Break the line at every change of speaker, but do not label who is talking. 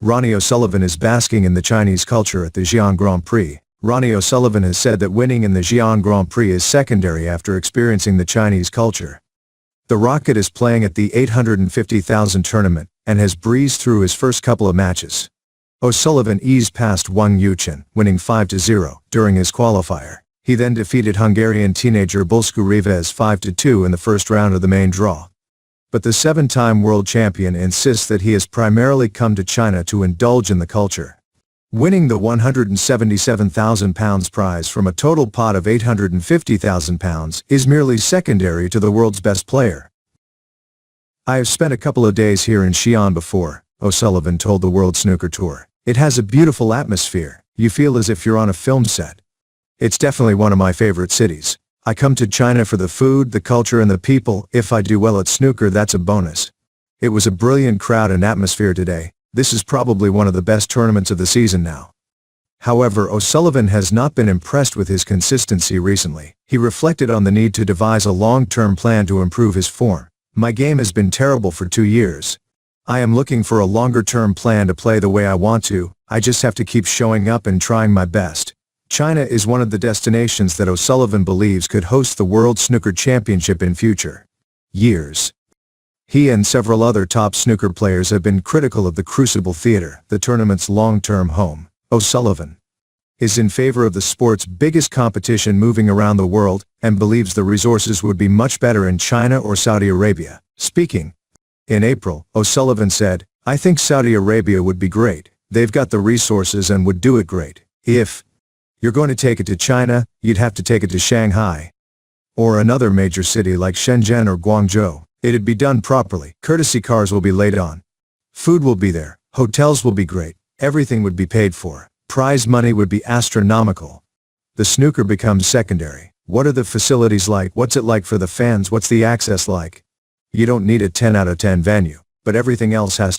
Ronnie O'Sullivan is basking in the Chinese culture at the Xi'an Grand Prix. Ronnie O'Sullivan has said that winning in the Xi'an Grand Prix is secondary after experiencing the Chinese culture. The Rocket is playing at the 850,000 tournament and has breezed through his first couple of matches. O'Sullivan eased past Wang Yuchen, winning 5-0 during his qualifier. He then defeated Hungarian teenager Bulsku Rivez 5-2 in the first round of the main draw. But the seven-time world champion insists that he has primarily come to China to indulge in the culture. Winning the £177,000 prize from a total pot of £850,000 is merely secondary to the world's best player. "I have spent a couple of days here in Xi'an before," O'Sullivan told the World Snooker Tour. "It has a beautiful atmosphere. You feel as if you're on a film set. It's definitely one of my favorite cities. I come to China for the food, the culture and the people. If I do well at snooker, that's a bonus. It was a brilliant crowd and atmosphere today. This is probably one of the best tournaments of the season now." However, O'Sullivan has not been impressed with his consistency recently. He reflected on the need to devise a long-term plan to improve his form. "My game has been terrible for 2 years. I am looking for a longer-term plan to play the way I want to. I just have to keep showing up and trying my best." China is one of the destinations that O'Sullivan believes could host the World Snooker Championship in future years. He and several other top snooker players have been critical of the Crucible Theatre, the tournament's long-term home. O'Sullivan is in favor of the sport's biggest competition moving around the world and believes the resources would be much better in China or Saudi Arabia. Speaking in April, O'Sullivan said, "I think Saudi Arabia would be great. They've got the resources and would do it great. If you're going to take it to China, you'd have to take it to Shanghai or another major city like Shenzhen or Guangzhou. It'd be done properly. Courtesy cars will be laid on. Food will be there. Hotels will be great. Everything would be paid for. Prize money would be astronomical. The snooker becomes secondary. What are the facilities like? What's it like for the fans? What's the access like? You don't need a 10 out of 10 venue, but everything else has